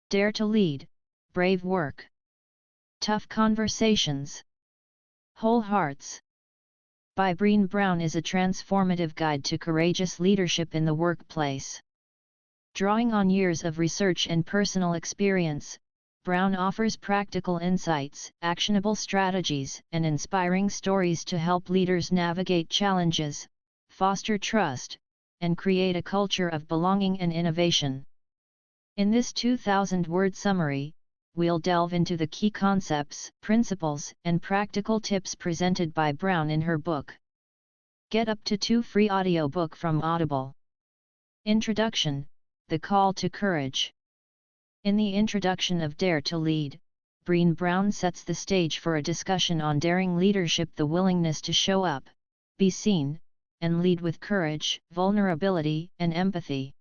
Dare to lead, brave work. Tough conversations. Whole hearts. By Brené Brown is a transformative guide to courageous leadership in the workplace. Drawing on years of research and personal experience, Brown offers practical insights, actionable strategies, and inspiring stories to help leaders navigate challenges, foster trust, and create a culture of belonging and innovation. In this 2,000-word summary, we'll delve into the key concepts, principles, and practical tips presented by Brown in her book. Get up to 2 free audiobook from Audible. Introduction: The Call to Courage. In the introduction of Dare to Lead, Brené Brown sets the stage for a discussion on daring leadership, the willingness to show up, be seen, and lead with courage, vulnerability, and empathy.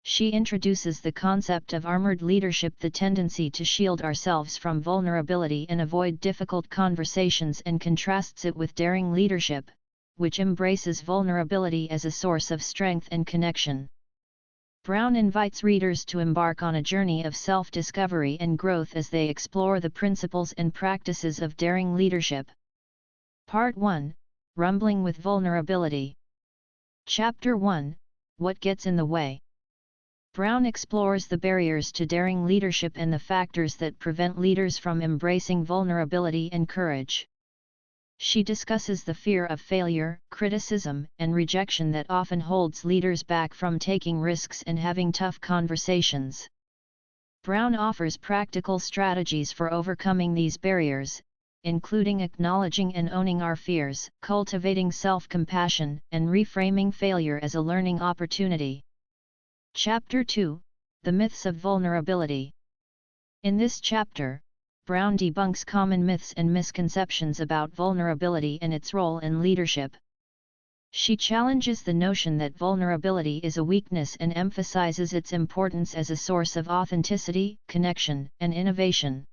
She introduces the concept of armored leadership, the tendency to shield ourselves from vulnerability and avoid difficult conversations, and contrasts it with daring leadership, which embraces vulnerability as a source of strength and connection. Brown invites readers to embark on a journey of self-discovery and growth as they explore the principles and practices of daring leadership. Part 1: Rumbling with Vulnerability. Chapter 1: What Gets in the Way. Brown explores the barriers to daring leadership and the factors that prevent leaders from embracing vulnerability and courage. She discusses the fear of failure, criticism, and rejection that often holds leaders back from taking risks and having tough conversations. Brown offers practical strategies for overcoming these barriers, including acknowledging and owning our fears, cultivating self-compassion, and reframing failure as a learning opportunity. Chapter 2: The Myths of Vulnerability. In this chapter, Brown debunks common myths and misconceptions about vulnerability and its role in leadership. She challenges the notion that vulnerability is a weakness and emphasizes its importance as a source of authenticity, connection, and innovation.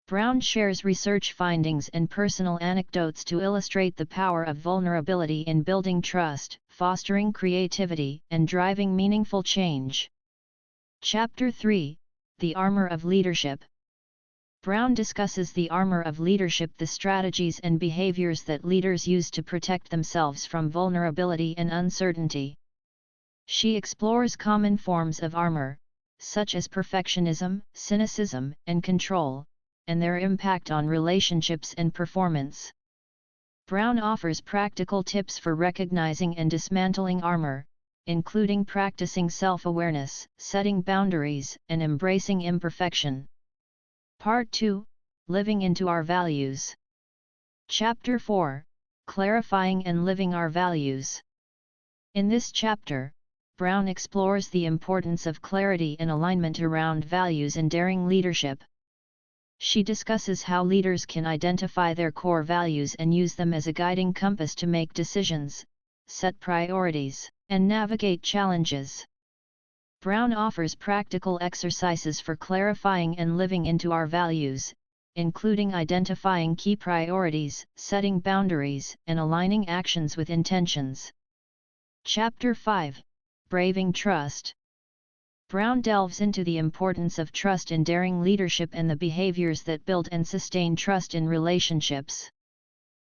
Brown shares research findings and personal anecdotes to illustrate the power of vulnerability in building trust, fostering creativity, and driving meaningful change. Chapter 3: The Armor of Leadership. Brown discusses the armor of leadership, the strategies and behaviors that leaders use to protect themselves from vulnerability and uncertainty. She explores common forms of armor, such as perfectionism, cynicism, and control, and their impact on relationships and performance. Brown offers practical tips for recognizing and dismantling armor, including practicing self-awareness, setting boundaries, and embracing imperfection. Part 2: Living into Our Values. Chapter 4: Clarifying and Living Our Values. In this chapter, Brown explores the importance of clarity and alignment around values in daring leadership. She discusses how leaders can identify their core values and use them as a guiding compass to make decisions, set priorities, and navigate challenges. Brown offers practical exercises for clarifying and living into our values, including identifying key priorities, setting boundaries, and aligning actions with intentions. Chapter 5: Braving Trust. Brown delves into the importance of trust in daring leadership and the behaviors that build and sustain trust in relationships.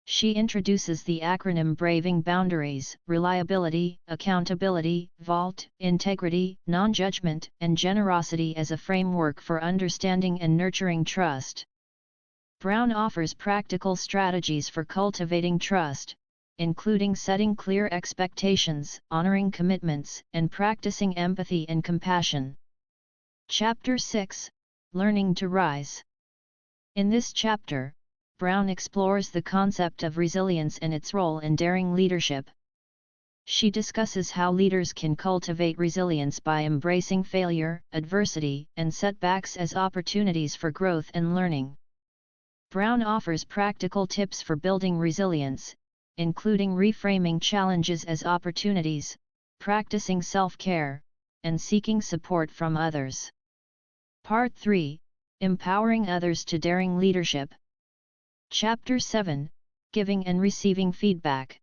She introduces the acronym Braving Boundaries, reliability, accountability, vault, integrity, non-judgment, and generosity as a framework for understanding and nurturing trust. Brown offers practical strategies for cultivating trust, including setting clear expectations, honoring commitments, and practicing empathy and compassion. Chapter 6: Learning to Rise. In this chapter, Brown explores the concept of resilience and its role in daring leadership. She discusses how leaders can cultivate resilience by embracing failure, adversity, and setbacks as opportunities for growth and learning. Brown offers practical tips for building resilience, including reframing challenges as opportunities, practicing self-care, and seeking support from others. Part 3: Empowering Others to Daring Leadership. Chapter 7: Giving and Receiving Feedback.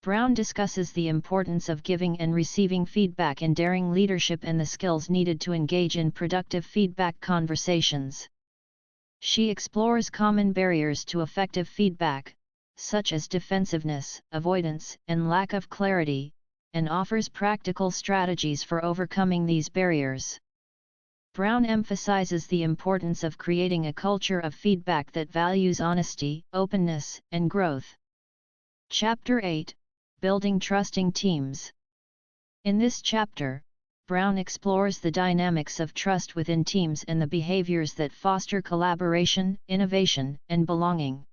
Brown discusses the importance of giving and receiving feedback in daring leadership and the skills needed to engage in productive feedback conversations. She explores common barriers to effective feedback, such as defensiveness, avoidance, and lack of clarity, and offers practical strategies for overcoming these barriers. Brown emphasizes the importance of creating a culture of feedback that values honesty, openness, and growth. Chapter 8: Building Trusting Teams. In this chapter, Brown explores the dynamics of trust within teams and the behaviors that foster collaboration, innovation, and belonging.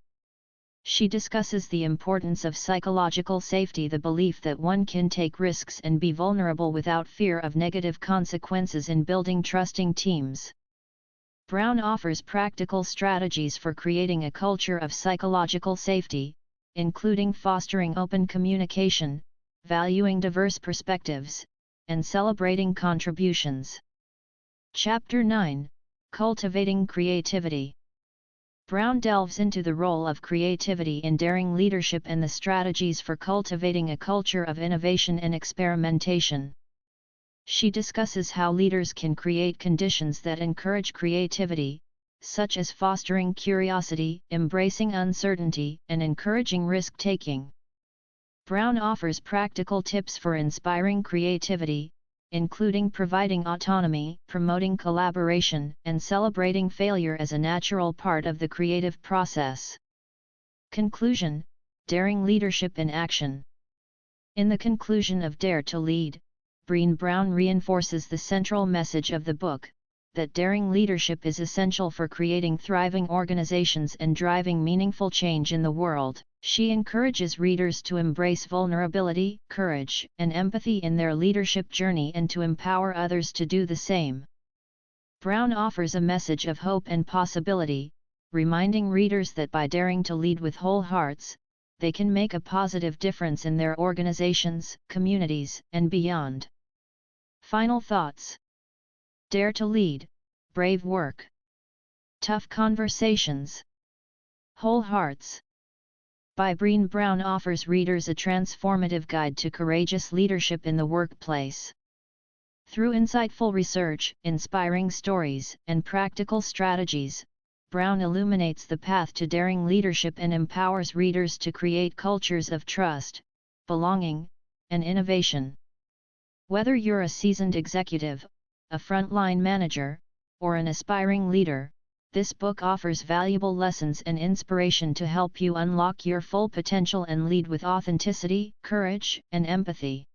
She discusses the importance of psychological safety, the belief that one can take risks and be vulnerable without fear of negative consequences in building trusting teams. Brown offers practical strategies for creating a culture of psychological safety, including fostering open communication, valuing diverse perspectives, and celebrating contributions. Chapter 9: Cultivating Creativity. Brown delves into the role of creativity in daring leadership and the strategies for cultivating a culture of innovation and experimentation. She discusses how leaders can create conditions that encourage creativity, such as fostering curiosity, embracing uncertainty, and encouraging risk-taking. Brown offers practical tips for inspiring creativity, including providing autonomy, promoting collaboration, and celebrating failure as a natural part of the creative process. Conclusion: Daring Leadership in Action. In the conclusion of Dare to Lead, Brené Brown reinforces the central message of the book, that daring leadership is essential for creating thriving organizations and driving meaningful change in the world. She encourages readers to embrace vulnerability, courage, and empathy in their leadership journey and to empower others to do the same. Brown offers a message of hope and possibility, reminding readers that by daring to lead with whole hearts, they can make a positive difference in their organizations, communities, and beyond. Final thoughts. Dare to lead, brave work. Tough conversations. Whole hearts. By Brené Brown offers readers a transformative guide to courageous leadership in the workplace. Through insightful research, inspiring stories, and practical strategies, Brown illuminates the path to daring leadership and empowers readers to create cultures of trust, belonging, and innovation. Whether you're a seasoned executive, a frontline manager, or an aspiring leader, this book offers valuable lessons and inspiration to help you unlock your full potential and lead with authenticity, courage, and empathy.